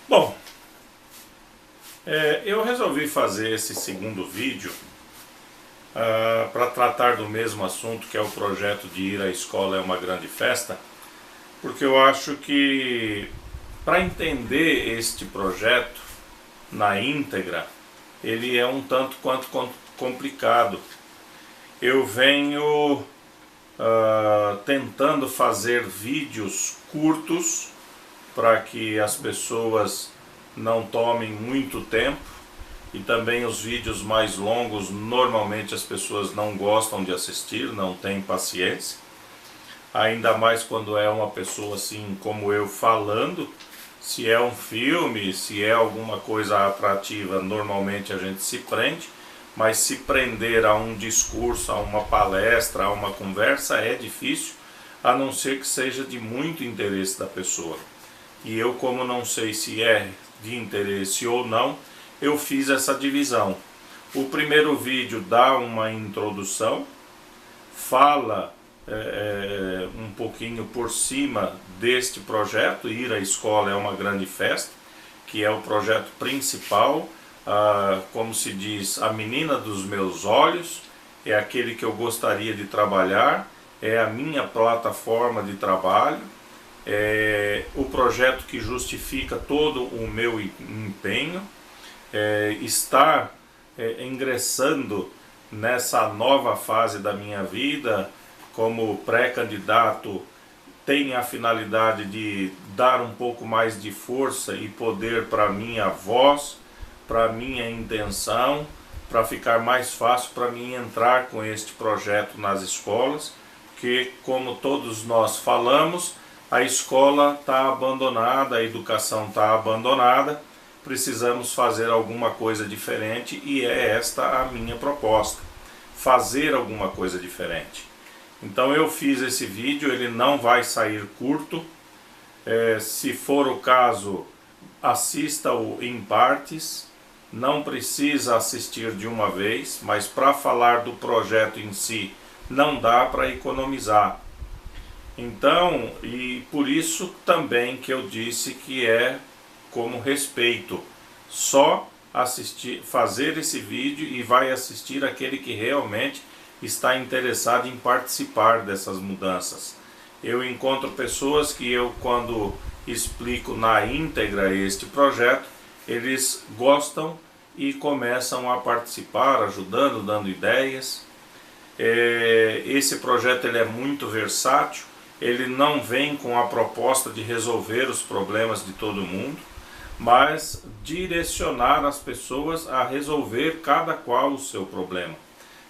Bom, eu resolvi fazer esse segundo vídeo para tratar do mesmo assunto, que é o projeto de ir à escola é uma grande festa, porque eu acho que para entender este projeto na íntegra, ele é um tanto quanto complicado. Eu venho tentando fazer vídeos curtos para que as pessoas não tomem muito tempo, e também os vídeos mais longos normalmente as pessoas não gostam de assistir, não têm paciência, ainda mais quando é uma pessoa assim como eu falando. Se é um filme, se é alguma coisa atrativa, normalmente a gente se prende, mas se prender a um discurso, a uma palestra, a uma conversa é difícil, a não ser que seja de muito interesse da pessoa. E eu, como não sei se é de interesse ou não, eu fiz essa divisão. O primeiro vídeo dá uma introdução, fala um pouquinho por cima deste projeto, Ir à Escola é uma Grande Festa, que é o projeto principal, como se diz, a menina dos meus olhos, é aquele que eu gostaria de trabalhar, é a minha plataforma de trabalho, é o projeto que justifica todo o meu empenho, estar ingressando nessa nova fase da minha vida como pré-candidato tem a finalidade de dar um pouco mais de força e poder para minha voz, para minha intenção, para ficar mais fácil para mim entrar com este projeto nas escolas, que, como todos nós falamos, a escola está abandonada, a educação está abandonada, precisamos fazer alguma coisa diferente, e é esta a minha proposta, fazer alguma coisa diferente. Então eu fiz esse vídeo, ele não vai sair curto, se for o caso, assista-o em partes, não precisa assistir de uma vez, mas para falar do projeto em si, não dá para economizar. Então, e por isso também que eu disse que é como respeito, só assistir, fazer esse vídeo, e vai assistir aquele que realmente está interessado em participar dessas mudanças. Eu encontro pessoas que eu, quando explico na íntegra este projeto, eles gostam e começam a participar, ajudando, dando ideias. Esse projeto ele é muito versátil, ele não vem com a proposta de resolver os problemas de todo mundo, mas direcionar as pessoas a resolver cada qual o seu problema.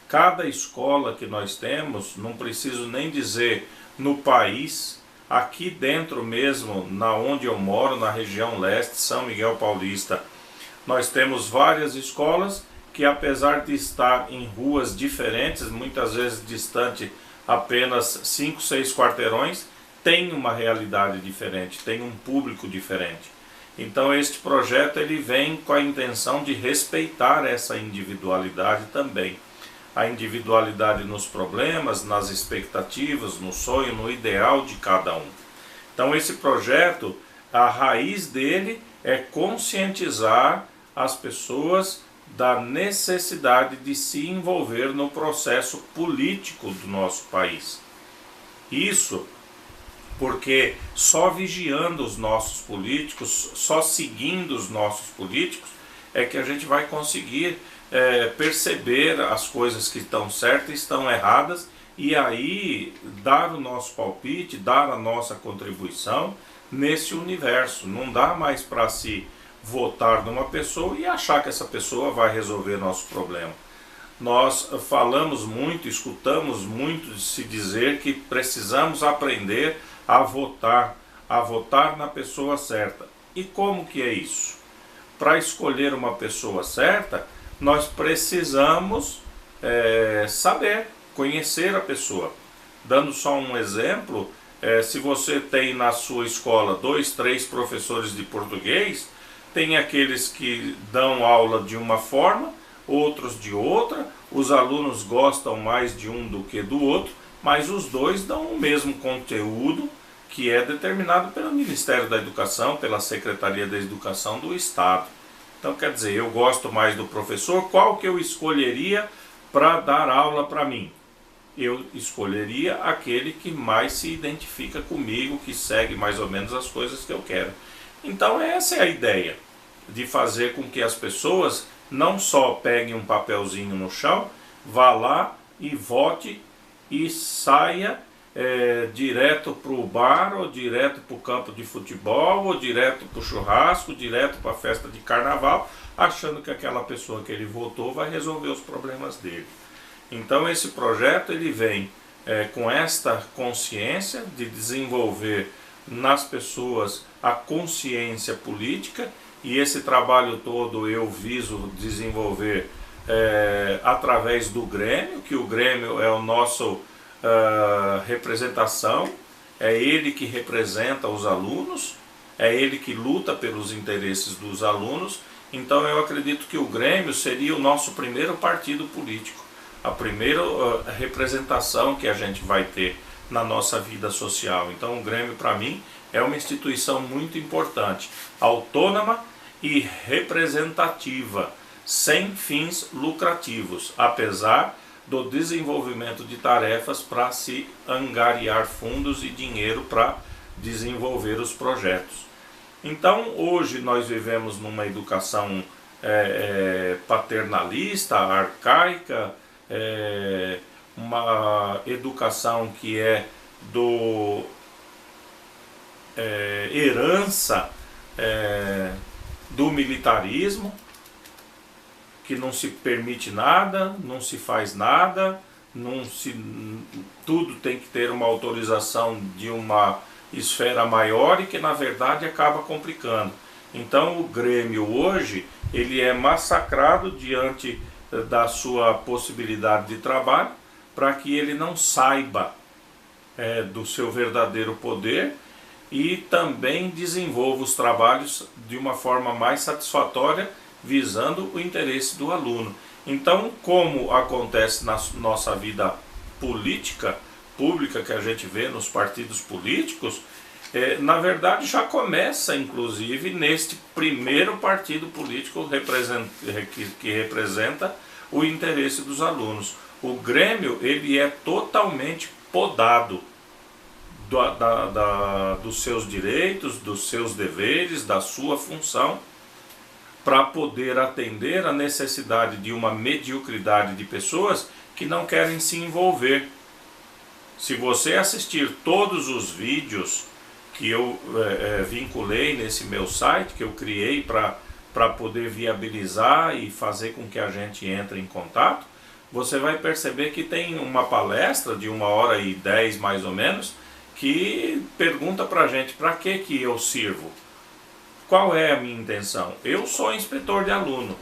Cada escola que nós temos, não preciso nem dizer no país, aqui dentro mesmo, na onde eu moro, na região leste, São Miguel Paulista, nós temos várias escolas que, apesar de estar em ruas diferentes, muitas vezes distante apenas 5, 6 quarteirões, tem uma realidade diferente, tem um público diferente. Então este projeto ele vem com a intenção de respeitar essa individualidade também. A individualidade nos problemas, nas expectativas, no sonho, no ideal de cada um. Então esse projeto, a raiz dele é conscientizar as pessoas da necessidade de se envolver no processo político do nosso país. Isso porque só vigiando os nossos políticos, só seguindo os nossos políticos, é que a gente vai conseguir perceber as coisas que estão certas e estão erradas, e aí dar o nosso palpite, dar a nossa contribuição nesse universo. Não dá mais para se votar numa pessoa e achar que essa pessoa vai resolver nosso problema. Nós falamos muito, escutamos muito se dizer que precisamos aprender a votar na pessoa certa. E como que é isso? Para escolher uma pessoa certa, nós precisamos saber, conhecer a pessoa. Dando só um exemplo, se você tem na sua escola 2, 3 professores de português, tem aqueles que dão aula de uma forma, outros de outra, os alunos gostam mais de um do que do outro, mas os dois dão o mesmo conteúdo, que é determinado pelo Ministério da Educação, pela Secretaria da Educação do Estado. Então, quer dizer, eu gosto mais do professor, qual que eu escolheria para dar aula para mim? Eu escolheria aquele que mais se identifica comigo, que segue mais ou menos as coisas que eu quero. Então essa é a ideia, de fazer com que as pessoas não só peguem um papelzinho no chão, vá lá e vote e saia direto para o bar, ou direto para o campo de futebol, ou direto para o churrasco, direto para a festa de carnaval, achando que aquela pessoa que ele votou vai resolver os problemas dele. Então esse projeto ele vem com esta consciência de desenvolver nas pessoas a consciência política, e esse trabalho todo eu viso desenvolver através do Grêmio, que o Grêmio é o nosso representação, é ele que representa os alunos, é ele que luta pelos interesses dos alunos. Então eu acredito que o Grêmio seria o nosso primeiro partido político, a primeira representação que a gente vai ter na nossa vida social. Então o Grêmio, para mim, é uma instituição muito importante, autônoma e representativa, sem fins lucrativos, apesar do desenvolvimento de tarefas para se angariar fundos e dinheiro para desenvolver os projetos. Então hoje nós vivemos numa educação paternalista, arcaica, uma educação que é herança do militarismo, que não se permite nada, não se faz nada, tudo tem que ter uma autorização de uma esfera maior, e que na verdade acaba complicando. Então o Grêmio hoje ele é massacrado diante da sua possibilidade de trabalho, para que ele não saiba do seu verdadeiro poder e também desenvolva os trabalhos de uma forma mais satisfatória, visando o interesse do aluno. Então, como acontece na nossa vida política, pública, que a gente vê nos partidos políticos, na verdade já começa inclusive neste primeiro partido político que representa o interesse dos alunos. O Grêmio ele é totalmente podado dos seus direitos, dos seus deveres, da sua função, para poder atender a necessidade de uma mediocridade de pessoas que não querem se envolver. Se você assistir todos os vídeos que eu vinculei nesse meu site, que eu criei para poder viabilizar e fazer com que a gente entre em contato, você vai perceber que tem uma palestra de 1h10 mais ou menos, que pergunta para a gente para que eu sirvo. Qual é a minha intenção? Eu sou inspetor de aluno,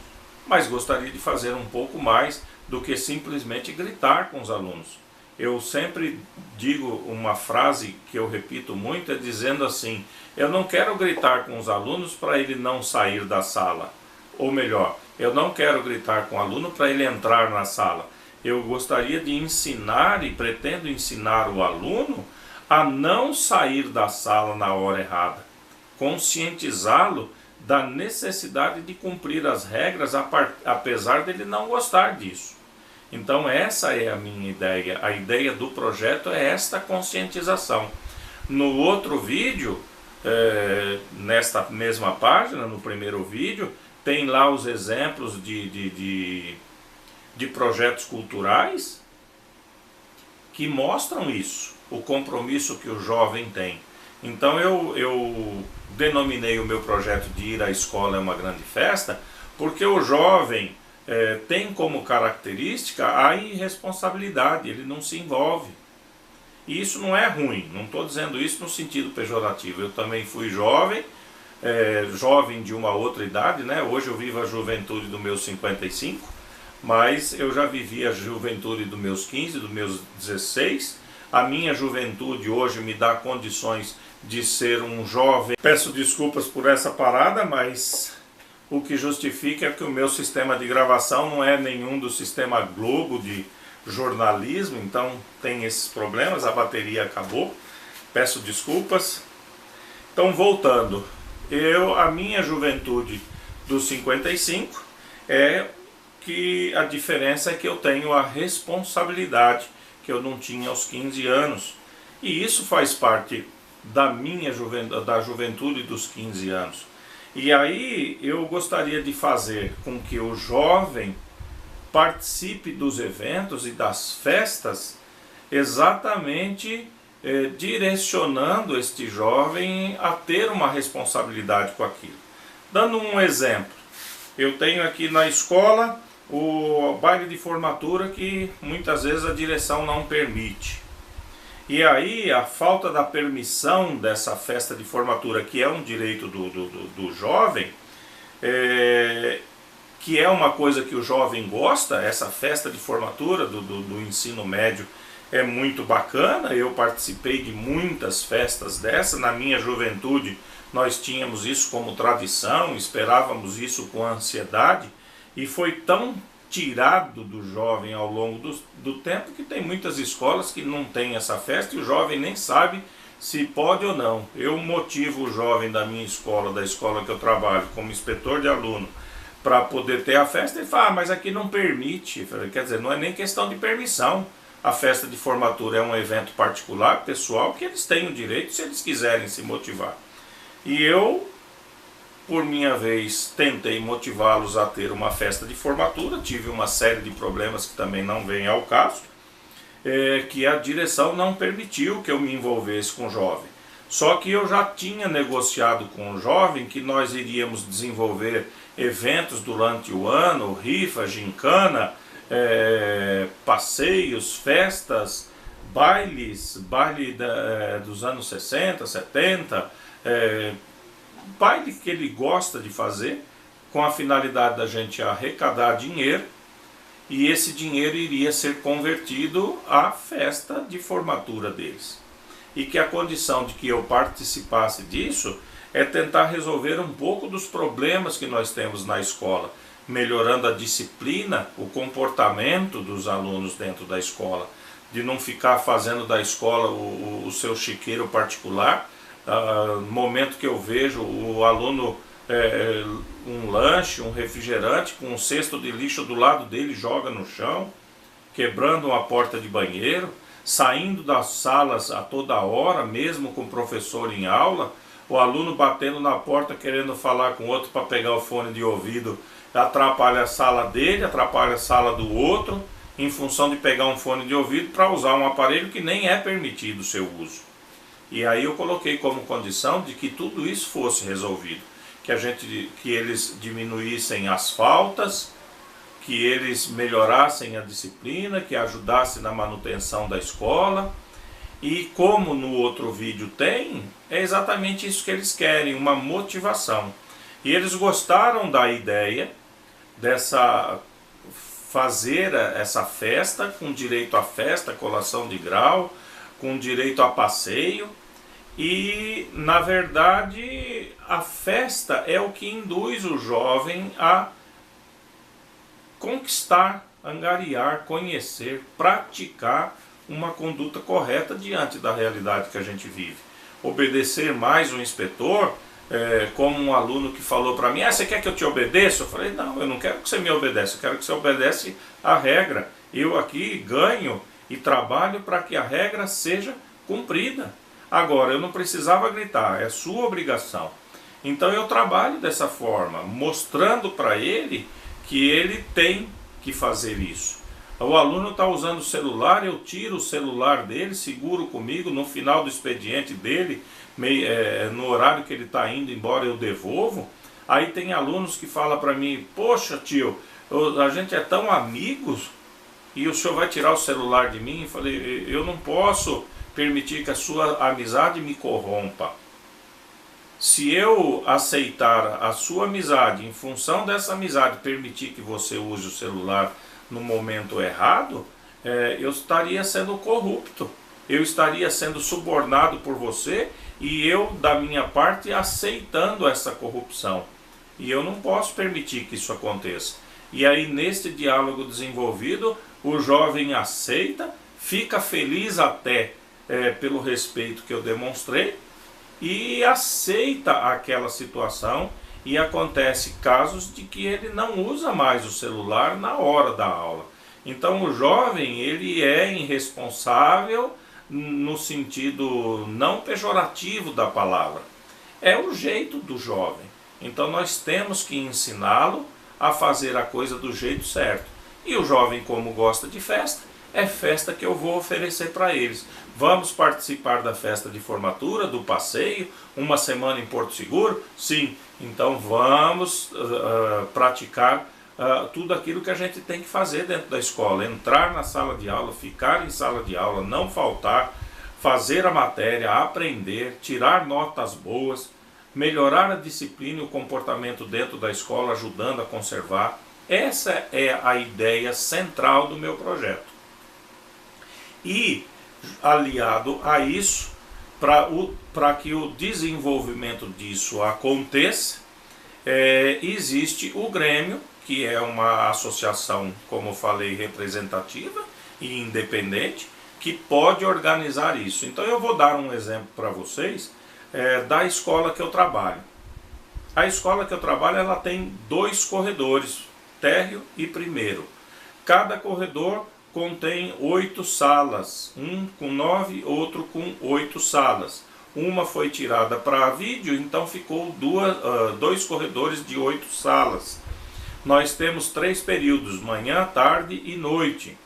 mas gostaria de fazer um pouco mais do que simplesmente gritar com os alunos. Eu sempre digo uma frase que eu repito muito, dizendo assim: eu não quero gritar com os alunos para ele não sair da sala. Ou melhor, eu não quero gritar com o aluno para ele entrar na sala. Eu gostaria de ensinar e pretendo ensinar o aluno a não sair da sala na hora errada. Conscientizá-lo da necessidade de cumprir as regras, apesar dele não gostar disso. Então essa é a minha ideia. A ideia do projeto é esta conscientização. No outro vídeo, nesta mesma página, no primeiro vídeo, tem lá os exemplos de projetos culturais que mostram isso, o compromisso que o jovem tem. Então eu denominei o meu projeto de Ir à Escola é uma Grande Festa, porque o jovem tem como característica a irresponsabilidade, ele não se envolve. E isso não é ruim, não estou dizendo isso no sentido pejorativo. Eu também fui jovem, jovem de uma outra idade, né? Hoje eu vivo a juventude dos meus 55, mas eu já vivi a juventude dos meus 15, dos meus 16. A minha juventude hoje me dá condições de ser um jovem. Peço desculpas por essa parada, mas o que justifica é que o meu sistema de gravação não é nenhum do sistema Globo de jornalismo, então tem esses problemas, a bateria acabou. Peço desculpas. Então, voltando, a minha juventude dos 55 é que a diferença é que eu tenho a responsabilidade que eu não tinha aos 15 anos. E isso faz parte da minha juventude dos 15 anos. E aí eu gostaria de fazer com que o jovem participe dos eventos e das festas exatamente direcionando este jovem a ter uma responsabilidade com aquilo. Dando um exemplo, eu tenho aqui na escola o baile de formatura que muitas vezes a direção não permite. E aí a falta da permissão dessa festa de formatura, que é um direito do jovem, que é uma coisa que o jovem gosta, essa festa de formatura do ensino médio é muito bacana. Eu participei de muitas festas dessa, na minha juventude nós tínhamos isso como tradição, esperávamos isso com ansiedade, e foi tão tirado do jovem ao longo do tempo que tem muitas escolas que não tem essa festa e o jovem nem sabe se pode ou não. Eu motivo o jovem da minha escola, da escola que eu trabalho como inspetor de aluno, para poder ter a festa, ele fala, mas aqui não permite. Quer dizer, não é nem questão de permissão. A festa de formatura é um evento particular, pessoal, que eles têm o direito se eles quiserem se motivar. E eu, por minha vez, tentei motivá-los a ter uma festa de formatura, tive uma série de problemas que também não vêm ao caso, que a direção não permitiu que eu me envolvesse com o jovem. Só que eu já tinha negociado com o jovem que nós iríamos desenvolver eventos durante o ano, rifa, gincana, passeios, festas, baile dos anos 60, 70, baile que ele gosta de fazer, com a finalidade da gente arrecadar dinheiro, e esse dinheiro iria ser convertido à festa de formatura deles. E que a condição de que eu participasse disso é tentar resolver um pouco dos problemas que nós temos na escola, melhorando a disciplina, o comportamento dos alunos dentro da escola, de não ficar fazendo da escola o seu chiqueiro particular. No momento que eu vejo o aluno um lanche, um refrigerante com um cesto de lixo do lado dele, joga no chão, quebrando uma porta de banheiro, saindo das salas a toda hora, mesmo com o professor em aula, o aluno batendo na porta querendo falar com o outro para pegar o fone de ouvido, atrapalha a sala dele, atrapalha a sala do outro, em função de pegar um fone de ouvido para usar um aparelho que nem é permitido o seu uso. E aí eu coloquei como condição de que tudo isso fosse resolvido, que eles diminuíssem as faltas, que eles melhorassem a disciplina, que ajudassem na manutenção da escola. E como no outro vídeo tem, é exatamente isso que eles querem, uma motivação. E eles gostaram da ideia fazer essa festa, com direito à festa, colação de grau, com direito a passeio. E na verdade a festa é o que induz o jovem a conquistar, angariar, conhecer, praticar uma conduta correta diante da realidade que a gente vive. Obedecer mais o inspetor, como um aluno que falou para mim, você quer que eu te obedeça? Eu falei, não, eu não quero que você me obedeça, eu quero que você obedece a regra. Eu aqui ganho e trabalho para que a regra seja cumprida. Agora, eu não precisava gritar, é sua obrigação. Então eu trabalho dessa forma, mostrando para ele que ele tem que fazer isso. O aluno está usando o celular, eu tiro o celular dele, seguro comigo, no final do expediente dele, no horário que ele está indo embora eu devolvo. Aí tem alunos que falam para mim, poxa tio, a gente é tão amigos e o senhor vai tirar o celular de mim? Eu falei, eu não posso permitir que a sua amizade me corrompa. Se eu aceitar a sua amizade, em função dessa amizade permitir que você use o celular no momento errado, eu estaria sendo corrupto, eu estaria sendo subornado por você e eu, da minha parte, aceitando essa corrupção. E eu não posso permitir que isso aconteça. E aí, neste diálogo desenvolvido, o jovem aceita, fica feliz até pelo respeito que eu demonstrei, e aceita aquela situação, e acontece casos de que ele não usa mais o celular na hora da aula. Então o jovem, ele é irresponsável no sentido não pejorativo da palavra. É o jeito do jovem. Então nós temos que ensiná-lo a fazer a coisa do jeito certo. E o jovem, como gosta de festa, é festa que eu vou oferecer para eles. Vamos participar da festa de formatura, do passeio, uma semana em Porto Seguro? Sim. Então vamos praticar tudo aquilo que a gente tem que fazer dentro da escola. Entrar na sala de aula, ficar em sala de aula, não faltar, fazer a matéria, aprender, tirar notas boas, melhorar a disciplina e o comportamento dentro da escola, ajudando a conservar. Essa é a ideia central do meu projeto. E, aliado a isso, para que o desenvolvimento disso aconteça, existe o Grêmio, que é uma associação, como eu falei, representativa e independente, que pode organizar isso. Então eu vou dar um exemplo para vocês da escola que eu trabalho. A escola que eu trabalho, ela tem 2 corredores, térreo e primeiro. Cada corredor contém 8 salas, um com 9, outro com 8 salas. Uma foi tirada para vídeo, então ficou 2 corredores de 8 salas. Nós temos 3 períodos, manhã, tarde e noite.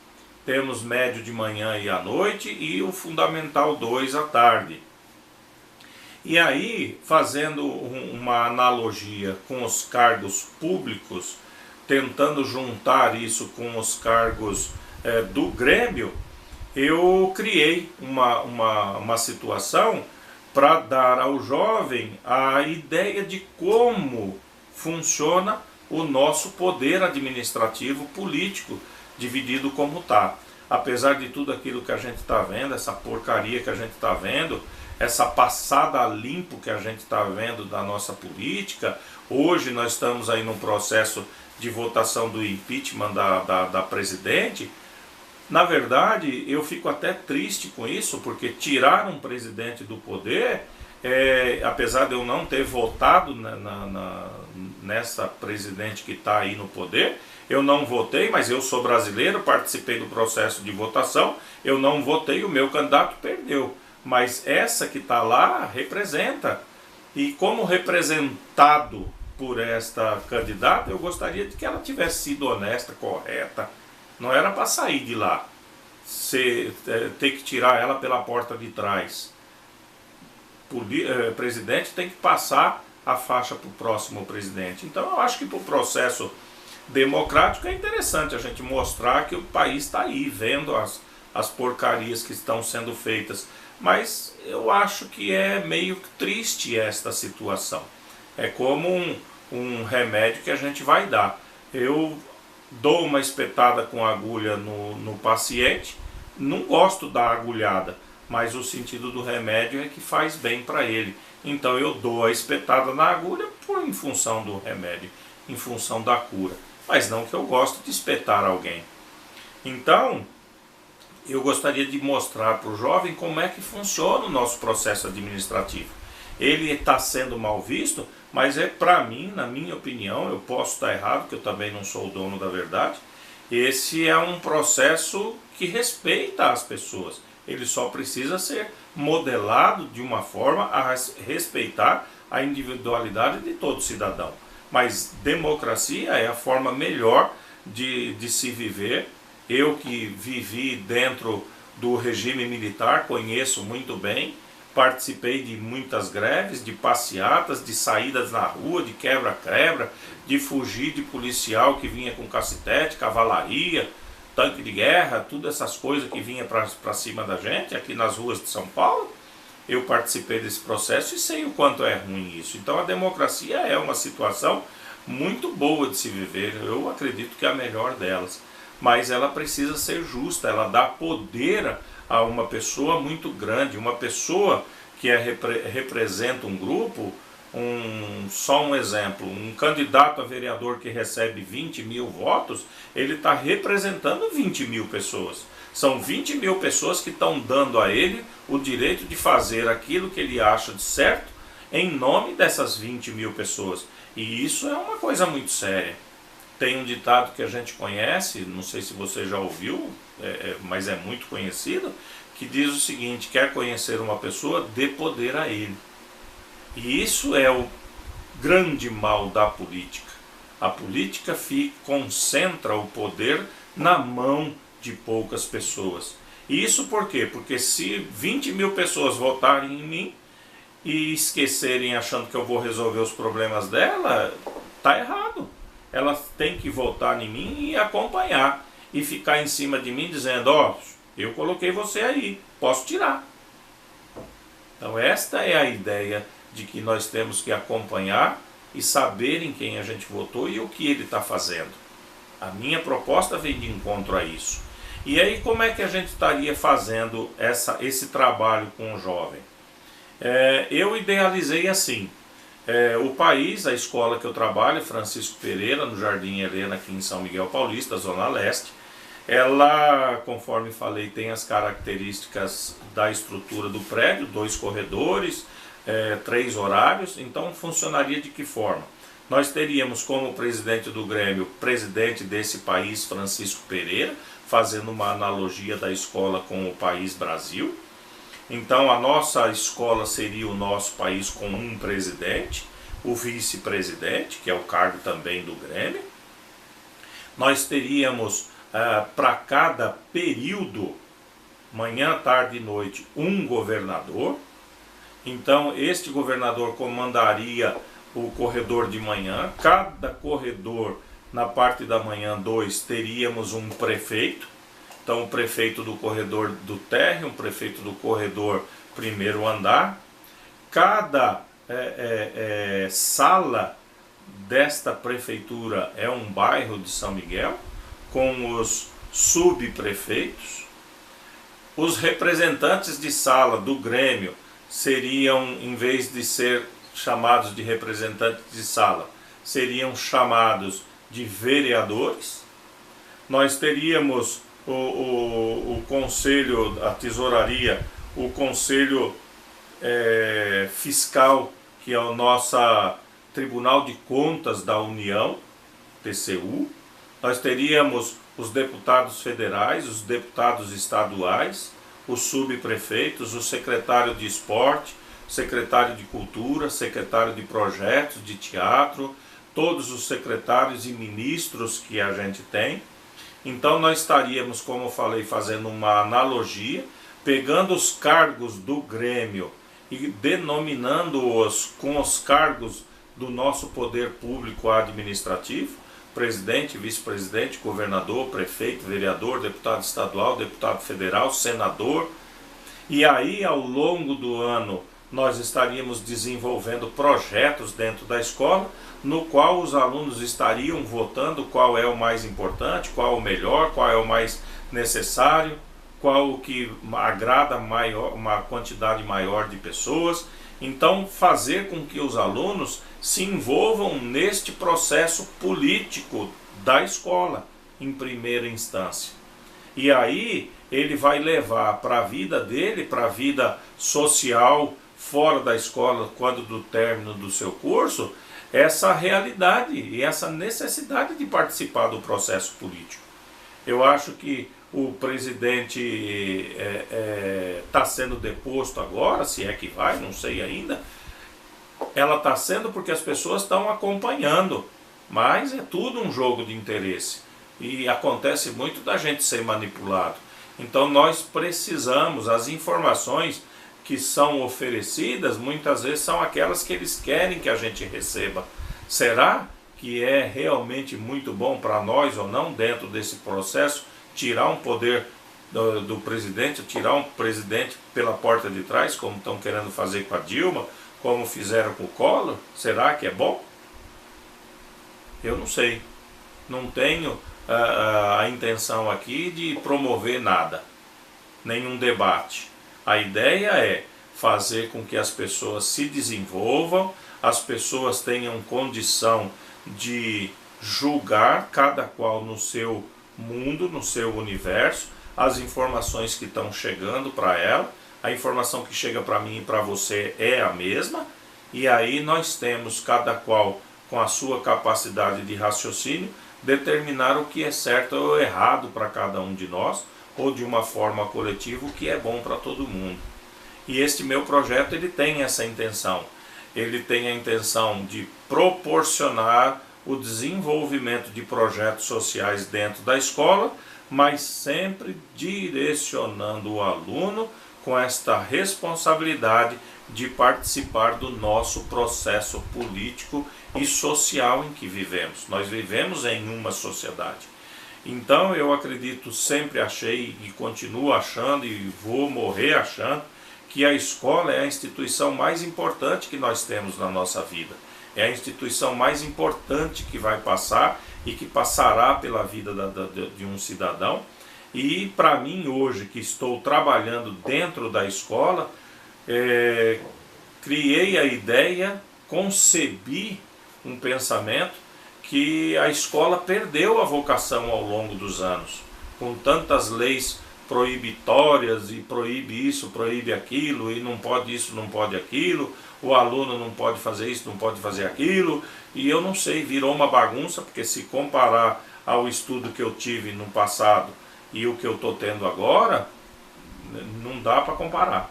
Temos médio de manhã e à noite e o fundamental 2 à tarde. E aí, fazendo uma analogia com os cargos públicos, tentando juntar isso com os cargos do Grêmio, eu criei uma situação para dar ao jovem a ideia de como funciona o nosso poder administrativo político, dividido como está. Apesar de tudo aquilo que a gente está vendo, essa porcaria que a gente está vendo, essa passada a limpo que a gente está vendo da nossa política, hoje nós estamos aí num processo de votação do impeachment da presidente. Na verdade, eu fico até triste com isso, porque tirar um presidente do poder, apesar de eu não ter votado nessa presidente que está aí no poder, eu não votei, mas eu sou brasileiro, participei do processo de votação, eu não votei, o meu candidato perdeu. Mas essa que está lá representa, e como representado por esta candidata, eu gostaria de que ela tivesse sido honesta, correta. Não era para sair de lá, ter que tirar ela pela porta de trás. O presidente tem que passar a faixa para o próximo presidente. Então eu acho que para o processo democrático é interessante a gente mostrar que o país está aí, vendo as porcarias que estão sendo feitas. Mas eu acho que é meio triste esta situação. É como um remédio que a gente vai dar. Eu dou uma espetada com agulha no paciente, não gosto da agulhada, mas o sentido do remédio é que faz bem para ele. Então eu dou a espetada na agulha em função do remédio, em função da cura. Mas não que eu gosto de espetar alguém. Então, eu gostaria de mostrar para o jovem como é que funciona o nosso processo administrativo. Ele está sendo mal visto, mas para mim, na minha opinião, eu posso estar errado, que eu também não sou o dono da verdade, esse é um processo que respeita as pessoas. Ele só precisa ser modelado de uma forma a respeitar a individualidade de todo cidadão. Mas democracia é a forma melhor de se viver. Eu que vivi dentro do regime militar, conheço muito bem, participei de muitas greves, de passeatas, de saídas na rua, de quebra-quebra, de fugir de policial que vinha com cacetete, cavalaria, tanque de guerra, todas essas coisas que vinha para cima da gente, aqui nas ruas de São Paulo. Eu participei desse processo e sei o quanto é ruim isso. Então a democracia é uma situação muito boa de se viver, eu acredito que é a melhor delas. Mas ela precisa ser justa, ela dá poder a uma pessoa muito grande, uma pessoa que representa um grupo, só um exemplo, um candidato a vereador que recebe 20 mil votos, ele está representando 20 mil pessoas. São 20 mil pessoas que estão dando a ele o direito de fazer aquilo que ele acha de certo em nome dessas 20 mil pessoas. E isso é uma coisa muito séria. Tem um ditado que a gente conhece, não sei se você já ouviu, mas é muito conhecido, que diz o seguinte: quer conhecer uma pessoa, dê poder a ele. E isso é o grande mal da política. A política concentra o poder na mão de poucas pessoas. E isso por quê? Porque se 20 mil pessoas votarem em mim e esquecerem achando que eu vou resolver os problemas dela, tá errado. Elas têm que votar em mim e acompanhar. E ficar em cima de mim dizendo: ó, eu coloquei você aí, posso tirar. Então esta é a ideia de que nós temos que acompanhar e saber em quem a gente votou e o que ele está fazendo. A minha proposta vem de encontro a isso. E aí como é que a gente estaria fazendo esse trabalho com o jovem? Eu idealizei assim, o país, a escola que eu trabalho, Francisco Pereira, no Jardim Helena, aqui em São Miguel Paulista, Zona Leste, ela, conforme falei, tem as características da estrutura do prédio, 2 corredores, 3 horários. Então funcionaria de que forma? Nós teríamos como presidente do Grêmio, presidente desse país, Francisco Pereira, fazendo uma analogia da escola com o país Brasil. Então a nossa escola seria o nosso país com um presidente, o vice-presidente, que é o cargo também do Grêmio. Nós teríamos para cada período, manhã, tarde e noite, um governador. Então este governador comandaria o corredor de manhã. Cada corredor, na parte da manhã 2, teríamos um prefeito. Então o prefeito do corredor do térreo, um prefeito do corredor primeiro andar. Cada sala desta prefeitura é um bairro de São Miguel, com os subprefeitos. Os representantes de sala do Grêmio seriam, em vez de ser chamados de representantes de sala, seriam chamados de vereadores. Nós teríamos o conselho, a tesouraria, o conselho fiscal, que é o nosso Tribunal de Contas da União, TCU. Nós teríamos os deputados federais, os deputados estaduais, os subprefeitos, o secretário de esporte, secretário de cultura, secretário de projetos, de teatro, todos os secretários e ministros que a gente tem. Então nós estaríamos, como eu falei, fazendo uma analogia, pegando os cargos do Grêmio e denominando-os com os cargos do nosso poder público administrativo: presidente, vice-presidente, governador, prefeito, vereador, deputado estadual, deputado federal, senador. E aí, ao longo do ano, nós estaríamos desenvolvendo projetos dentro da escola, no qual os alunos estariam votando qual é o mais importante, qual é o melhor, qual é o mais necessário, qual o que agrada uma quantidade maior de pessoas. Então, fazer com que os alunos se envolvam neste processo político da escola, em primeira instância. E aí ele vai levar para a vida dele, para a vida social, fora da escola, quando do término do seu curso, essa realidade e essa necessidade de participar do processo político. Eu acho que o presidente está sendo deposto agora, se é que vai, não sei ainda. Ela está sendo porque as pessoas estão acompanhando, mas é tudo um jogo de interesse e acontece muito da gente ser manipulado. Então nós precisamos, as informações que são oferecidas muitas vezes são aquelas que eles querem que a gente receba. Será que é realmente muito bom para nós ou não, dentro desse processo, tirar um poder do presidente, tirar um presidente pela porta de trás, como estão querendo fazer com a Dilma, como fizeram com o Collor? Será que é bom? Eu não sei. Não tenho a intenção aqui de promover nada, nenhum debate. A ideia é fazer com que as pessoas se desenvolvam, as pessoas tenham condição de julgar, cada qual no seu mundo, no seu universo, as informações que estão chegando para ela. A informação que chega para mim e para você é a mesma, e aí nós temos, cada qual com a sua capacidade de raciocínio, determinar o que é certo ou errado para cada um de nós, ou de uma forma coletiva, o que é bom para todo mundo. E este meu projeto, ele tem essa intenção. Ele tem a intenção de proporcionar o desenvolvimento de projetos sociais dentro da escola, mas sempre direcionando o aluno com esta responsabilidade de participar do nosso processo político e social em que vivemos. Nós vivemos em uma sociedade. Então eu acredito, sempre achei e continuo achando e vou morrer achando, que a escola é a instituição mais importante que nós temos na nossa vida. É a instituição mais importante que vai passar e que passará pela vida de um cidadão. E para mim hoje, que estou trabalhando dentro da escola, criei a ideia, concebi um pensamento que a escola perdeu a vocação ao longo dos anos, com tantas leis proibitórias, e proíbe isso, proíbe aquilo, e não pode isso, não pode aquilo, o aluno não pode fazer isso, não pode fazer aquilo, e eu não sei, virou uma bagunça, porque se comparar ao estudo que eu tive no passado e o que eu estou tendo agora, não dá para comparar.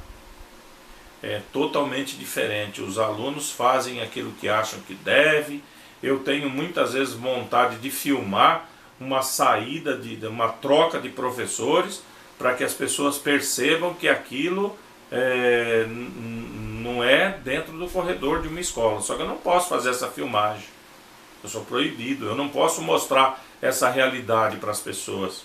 É totalmente diferente. Os alunos fazem aquilo que acham que deve. Eu tenho muitas vezes vontade de filmar uma saída, uma troca de professores, para que as pessoas percebam que aquilo não é dentro do corredor de uma escola. Só que eu não posso fazer essa filmagem. Eu sou proibido. Eu não posso mostrar essa realidade para as pessoas.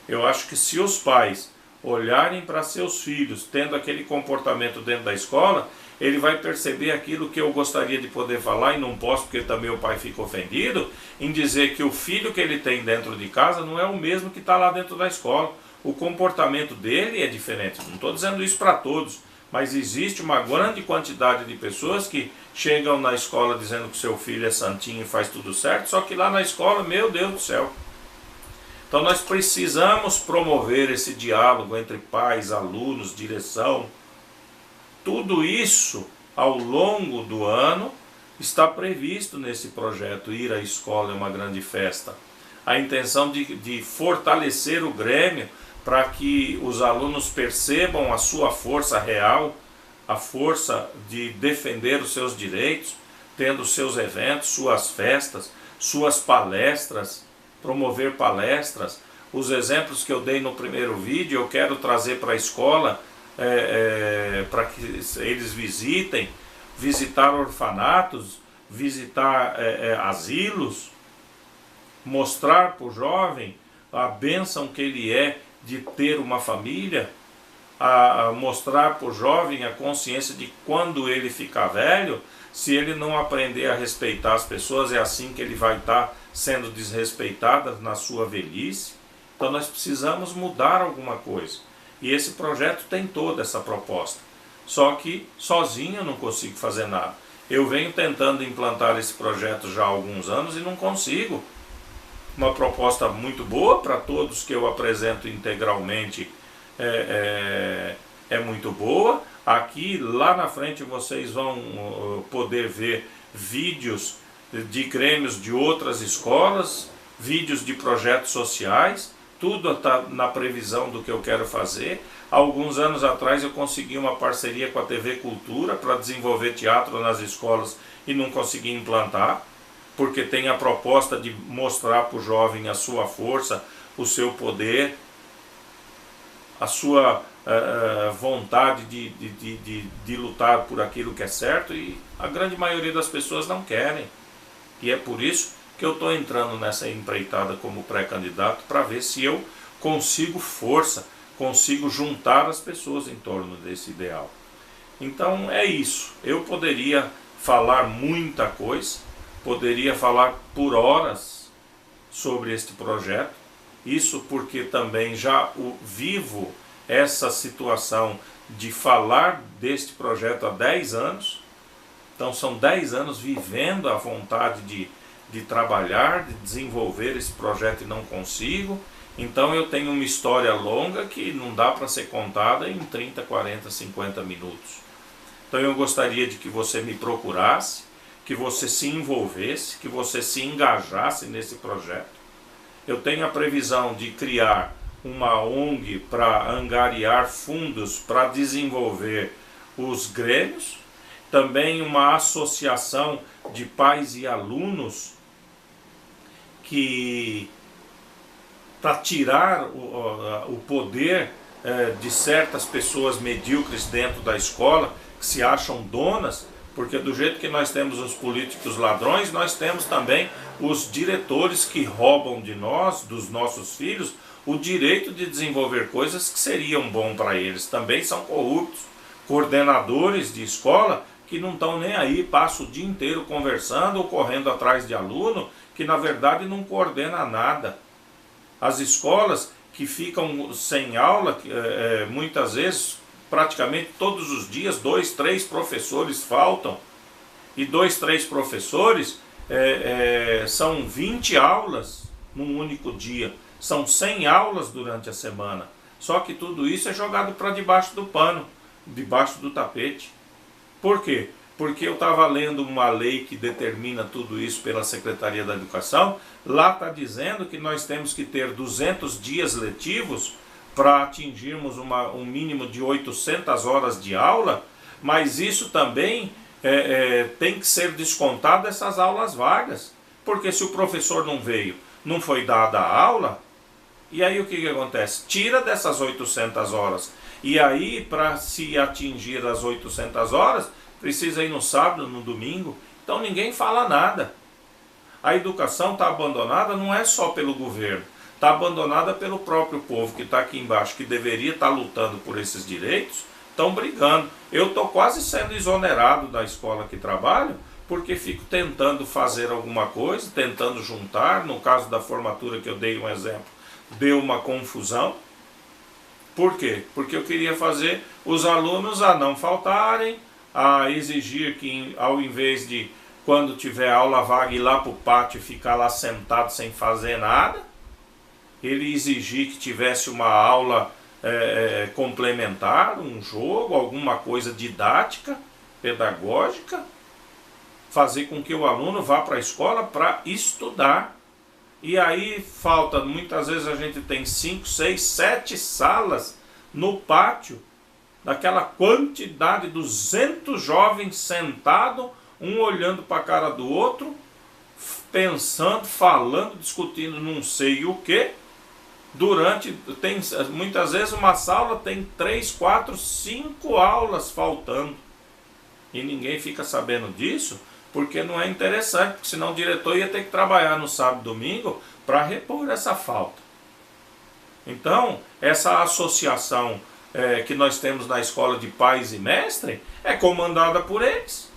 Eu acho que se os pais olharem para seus filhos tendo aquele comportamento dentro da escola, ele vai perceber aquilo que eu gostaria de poder falar e não posso, porque também o pai fica ofendido, em dizer que o filho que ele tem dentro de casa não é o mesmo que está lá dentro da escola. O comportamento dele é diferente. Não estou dizendo isso para todos, mas existe uma grande quantidade de pessoas que chegam na escola dizendo que seu filho é santinho e faz tudo certo, só que lá na escola, meu Deus do céu. Então nós precisamos promover esse diálogo entre pais, alunos, direção. Tudo isso, ao longo do ano, está previsto nesse projeto Ir à Escola é uma Grande Festa. A intenção de fortalecer o Grêmio para que os alunos percebam a sua força real, a força de defender os seus direitos, tendo seus eventos, suas festas, suas palestras, promover palestras. Os exemplos que eu dei no primeiro vídeo, eu quero trazer para a escola, para que eles visitar orfanatos, visitar asilos, mostrar para o jovem a bênção que ele é de ter uma família, a mostrar para o jovem a consciência de quando ele ficar velho, se ele não aprender a respeitar as pessoas, é assim que ele vai estar sendo desrespeitado na sua velhice. Então nós precisamos mudar alguma coisa. E esse projeto tem toda essa proposta. Só que sozinho eu não consigo fazer nada. Eu venho tentando implantar esse projeto já há alguns anos e não consigo. Uma proposta muito boa para todos que eu apresento integralmente, é muito boa. Aqui, lá na frente, vocês vão poder ver vídeos de grêmios de outras escolas, vídeos de projetos sociais, tudo está na previsão do que eu quero fazer. Alguns anos atrás eu consegui uma parceria com a TV Cultura para desenvolver teatro nas escolas e não consegui implantar, porque tem a proposta de mostrar para o jovem a sua força, o seu poder, a sua vontade de lutar por aquilo que é certo, e a grande maioria das pessoas não querem. E é por isso que eu estou entrando nessa empreitada como pré-candidato, para ver se eu consigo força, consigo juntar as pessoas em torno desse ideal. Então é isso. Eu poderia falar muita coisa, poderia falar por horas sobre este projeto, isso porque também já vivo essa situação de falar deste projeto há 10 anos. Então são 10 anos vivendo a vontade de trabalhar, de desenvolver esse projeto e não consigo. Então eu tenho uma história longa que não dá para ser contada em 30, 40, 50 minutos. Então eu gostaria de que você me procurasse, que você se envolvesse, que você se engajasse nesse projeto. Eu tenho a previsão de criar uma ONG para angariar fundos para desenvolver os grêmios, também uma associação de pais e alunos que para tirar o poder de certas pessoas medíocres dentro da escola, que se acham donas, porque do jeito que nós temos os políticos ladrões, nós temos também os diretores que roubam de nós, dos nossos filhos, o direito de desenvolver coisas que seriam bom para eles. Também são corruptos, coordenadores de escola que não estão nem aí, passam o dia inteiro conversando ou correndo atrás de aluno, que na verdade não coordena nada. As escolas que ficam sem aula, muitas vezes, praticamente todos os dias, 2, 3 professores faltam, e 2, 3 professores são 20 aulas num único dia, são 100 aulas durante a semana, só que tudo isso é jogado para debaixo do pano, debaixo do tapete. Por quê? Porque eu estava lendo uma lei que determina tudo isso pela Secretaria da Educação. Lá está dizendo que nós temos que ter 200 dias letivos para atingirmos um mínimo de 800 horas de aula, mas isso também tem que ser descontado dessas aulas vagas, porque se o professor não veio, não foi dada a aula, e aí o que acontece? Tira dessas 800 horas, e aí para se atingir as 800 horas, precisa ir no sábado, no domingo, então ninguém fala nada. A educação está abandonada não é só pelo governo, está abandonada pelo próprio povo que está aqui embaixo, que deveria estar lutando por esses direitos, estão brigando. Eu estou quase sendo exonerado da escola que trabalho, porque fico tentando fazer alguma coisa, tentando juntar. No caso da formatura que eu dei um exemplo, deu uma confusão. Por quê? Porque eu queria fazer os alunos a não faltarem, a exigir que ao invés de, quando tiver aula vaga, ir lá para o pátio e ficar lá sentado sem fazer nada, ele exigir que tivesse uma aula complementar, um jogo, alguma coisa didática, pedagógica, fazer com que o aluno vá para a escola para estudar. E aí falta, muitas vezes a gente tem 5, 6, 7 salas no pátio, daquela quantidade, 200 jovens sentados, um olhando para a cara do outro, pensando, falando, discutindo não sei o que. Muitas vezes uma sala tem 3, 4, 5 aulas faltando. E ninguém fica sabendo disso, porque não é interessante, porque senão o diretor ia ter que trabalhar no sábado e domingo para repor essa falta. Então, essa associação que nós temos na escola de pais e mestres é comandada por eles.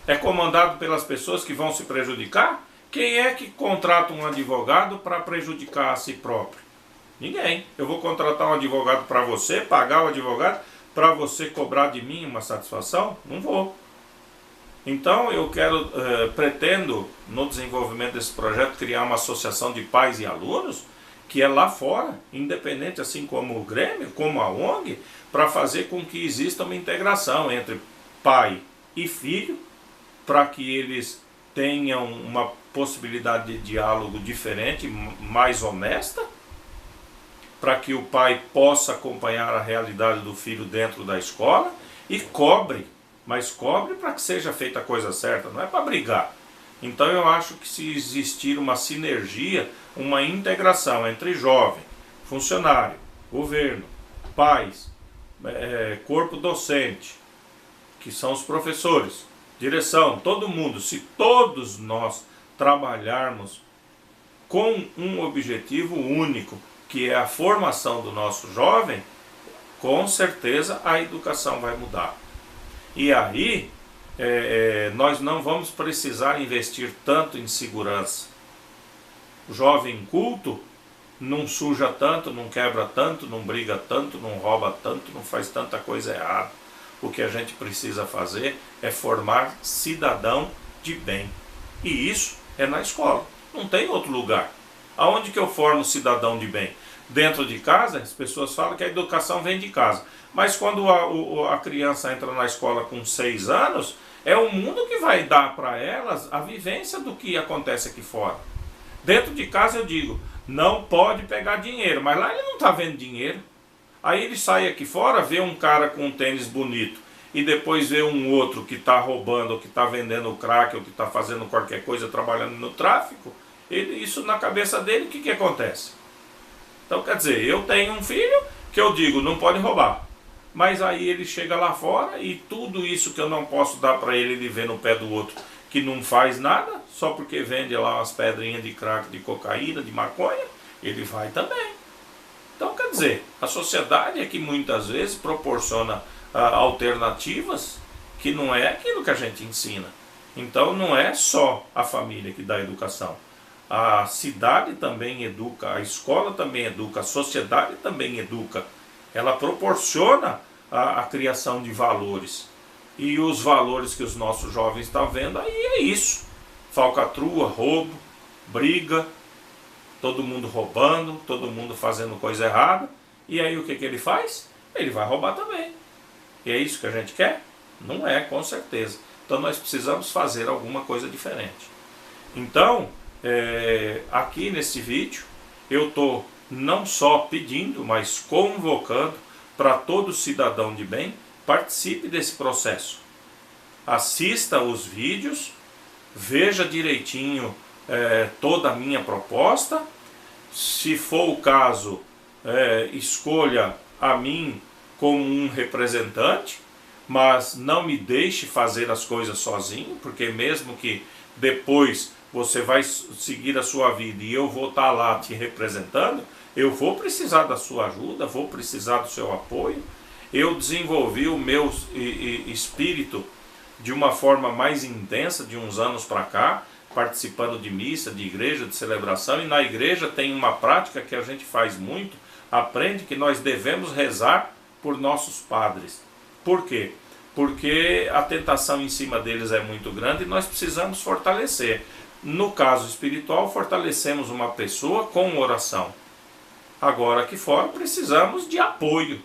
É comandado pelas pessoas que vão se prejudicar. Quem é que contrata um advogado para prejudicar a si próprio? Ninguém. Eu vou contratar um advogado para você, pagar o advogado para você cobrar de mim uma satisfação? Não vou. Então eu pretendo, no desenvolvimento desse projeto, criar uma associação de pais e alunos, que é lá fora, independente, assim como o Grêmio, como a ONG, para fazer com que exista uma integração entre pai e filho, para que eles tenham uma possibilidade de diálogo diferente, mais honesta, para que o pai possa acompanhar a realidade do filho dentro da escola e cobre, mas cobre para que seja feita a coisa certa, não é para brigar. Então eu acho que se existir uma sinergia, uma integração entre jovem, funcionário, governo, pais, corpo docente, que são os professores, direção, todo mundo, se todos nós trabalharmos com um objetivo único, que é a formação do nosso jovem, com certeza a educação vai mudar. E aí nós não vamos precisar investir tanto em segurança. O jovem culto não suja tanto, não quebra tanto, não briga tanto, não rouba tanto, não faz tanta coisa errada. O que a gente precisa fazer é formar cidadão de bem. E isso é na escola, não tem outro lugar. Aonde que eu formo cidadão de bem? Dentro de casa, as pessoas falam que a educação vem de casa. Mas quando a criança entra na escola com 6 anos, é o mundo que vai dar para elas a vivência do que acontece aqui fora. Dentro de casa eu digo, não pode pegar dinheiro, mas lá ele não está vendo dinheiro. Aí ele sai aqui fora, vê um cara com um tênis bonito e depois vê um outro que está roubando, ou que está vendendo crack, ou que está fazendo qualquer coisa, trabalhando no tráfico. Isso na cabeça dele, o que acontece? Então quer dizer, eu tenho um filho que eu digo, não pode roubar. Mas aí ele chega lá fora e tudo isso que eu não posso dar para ele, ele vê no pé do outro que não faz nada, só porque vende lá umas pedrinhas de crack, de cocaína, de maconha, ele vai também. Então quer dizer, a sociedade é que muitas vezes proporciona alternativas que não é aquilo que a gente ensina. Então não é só a família que dá educação. A cidade também educa, a escola também educa, a sociedade também educa. Ela proporciona a criação de valores. E os valores que os nossos jovens estão vendo aí é isso. Falcatrua, roubo, briga, todo mundo roubando, todo mundo fazendo coisa errada. E aí o que ele faz? Ele vai roubar também. E é isso que a gente quer? Não é, com certeza. Então nós precisamos fazer alguma coisa diferente. Então, aqui nesse vídeo, eu estou não só pedindo, mas convocando para todo cidadão de bem, participe desse processo. Assista os vídeos, veja direitinho toda a minha proposta. Se for o caso, escolha a mim como um representante, mas não me deixe fazer as coisas sozinho, porque mesmo que depois você vai seguir a sua vida e eu vou estar lá te representando, eu vou precisar da sua ajuda, vou precisar do seu apoio. Eu desenvolvi o meu espírito de uma forma mais intensa de uns anos para cá, participando de missa, de igreja, de celebração, e na igreja tem uma prática que a gente faz muito, aprende que nós devemos rezar por nossos padres. Por quê? Porque a tentação em cima deles é muito grande e nós precisamos fortalecer. No caso espiritual, fortalecemos uma pessoa com oração. Agora aqui fora precisamos de apoio.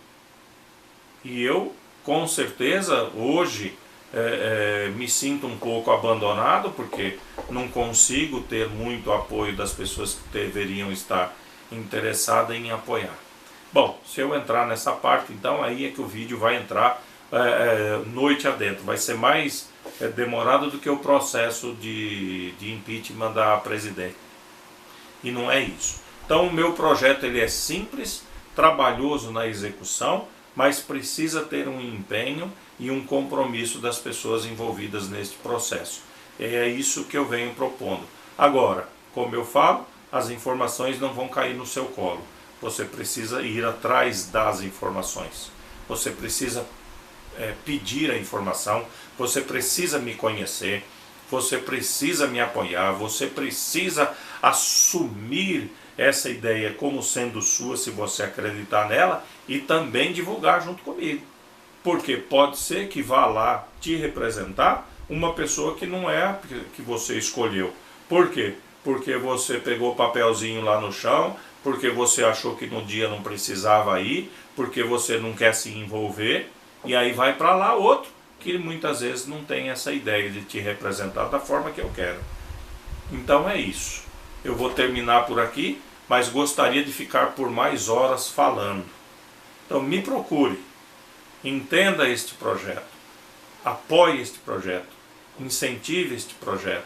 E eu, com certeza, hoje me sinto um pouco abandonado, porque não consigo ter muito apoio das pessoas que deveriam estar interessadas em apoiar. Bom, se eu entrar nessa parte, então aí é que o vídeo vai entrar noite adentro. Vai ser mais demorado do que o processo de impeachment da presidente. E não é isso. Então o meu projeto ele é simples, trabalhoso na execução, mas precisa ter um empenho e um compromisso das pessoas envolvidas neste processo. É isso que eu venho propondo. Agora, como eu falo, as informações não vão cair no seu colo. Você precisa ir atrás das informações. Você precisa pedir a informação, você precisa me conhecer, você precisa me apoiar, você precisa assumir essa ideia como sendo sua, se você acreditar nela, e também divulgar junto comigo. Porque pode ser que vá lá te representar uma pessoa que não é a que você escolheu. Por quê? Porque você pegou o papelzinho lá no chão, porque você achou que no dia não precisava ir, porque você não quer se envolver, e aí vai para lá outro que muitas vezes não tem essa ideia de te representar da forma que eu quero. Então é isso. Eu vou terminar por aqui, mas gostaria de ficar por mais horas falando. Então me procure, entenda este projeto, apoie este projeto, incentive este projeto,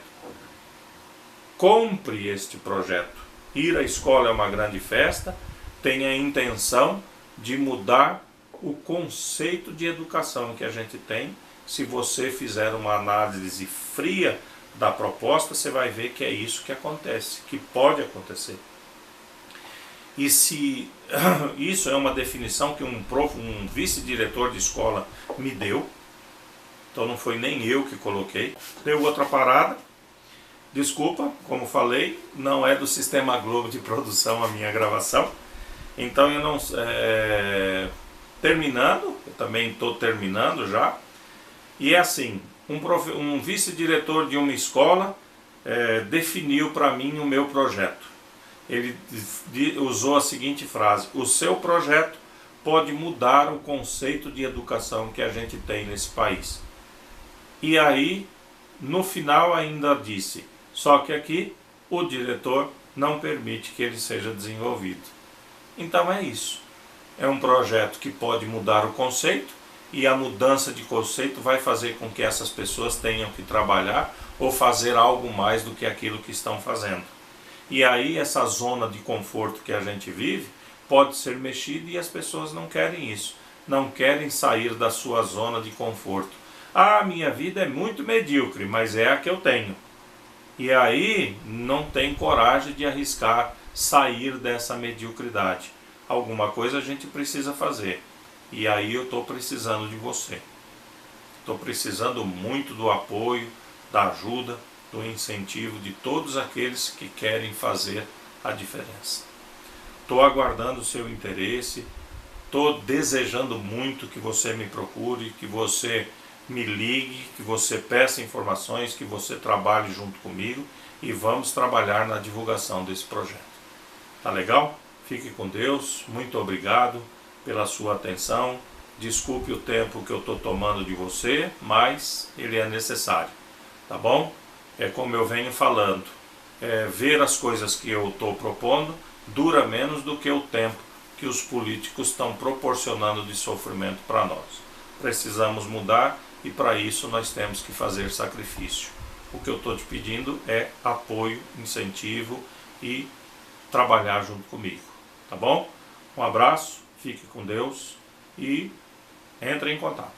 compre este projeto. Ir à escola é uma grande festa, tenha a intenção de mudar o conceito de educação que a gente tem. Se você fizer uma análise fria da proposta, você vai ver que é isso que acontece, que pode acontecer. E se isso é uma definição que um vice-diretor de escola me deu, então não foi nem eu que coloquei, deu outra parada, Desculpa, como falei, não é do Sistema Globo de produção a minha gravação. Então eu não... terminando, eu também estou terminando já. E é assim, um vice-diretor de uma escola definiu para mim o meu projeto. Ele usou a seguinte frase: o seu projeto pode mudar o conceito de educação que a gente tem nesse país. E aí, no final ainda disse, só que aqui o diretor não permite que ele seja desenvolvido. Então é isso. É um projeto que pode mudar o conceito, e a mudança de conceito vai fazer com que essas pessoas tenham que trabalhar ou fazer algo mais do que aquilo que estão fazendo. E aí essa zona de conforto que a gente vive pode ser mexida, e as pessoas não querem isso. Não querem sair da sua zona de conforto. Ah, minha vida é muito medíocre, mas é a que eu tenho. E aí não tem coragem de arriscar sair dessa mediocridade. Alguma coisa a gente precisa fazer. E aí eu estou precisando de você. Estou precisando muito do apoio, da ajuda, do incentivo de todos aqueles que querem fazer a diferença. Estou aguardando o seu interesse, estou desejando muito que você me procure, que você me ligue, que você peça informações, que você trabalhe junto comigo, e vamos trabalhar na divulgação desse projeto. Tá legal? Fique com Deus, muito obrigado pela sua atenção. Desculpe o tempo que eu estou tomando de você, mas ele é necessário, tá bom? É como eu venho falando, ver as coisas que eu estou propondo dura menos do que o tempo que os políticos estão proporcionando de sofrimento para nós. Precisamos mudar, e para isso nós temos que fazer sacrifício. O que eu estou te pedindo é apoio, incentivo e trabalhar junto comigo, tá bom? Um abraço, fique com Deus e entre em contato.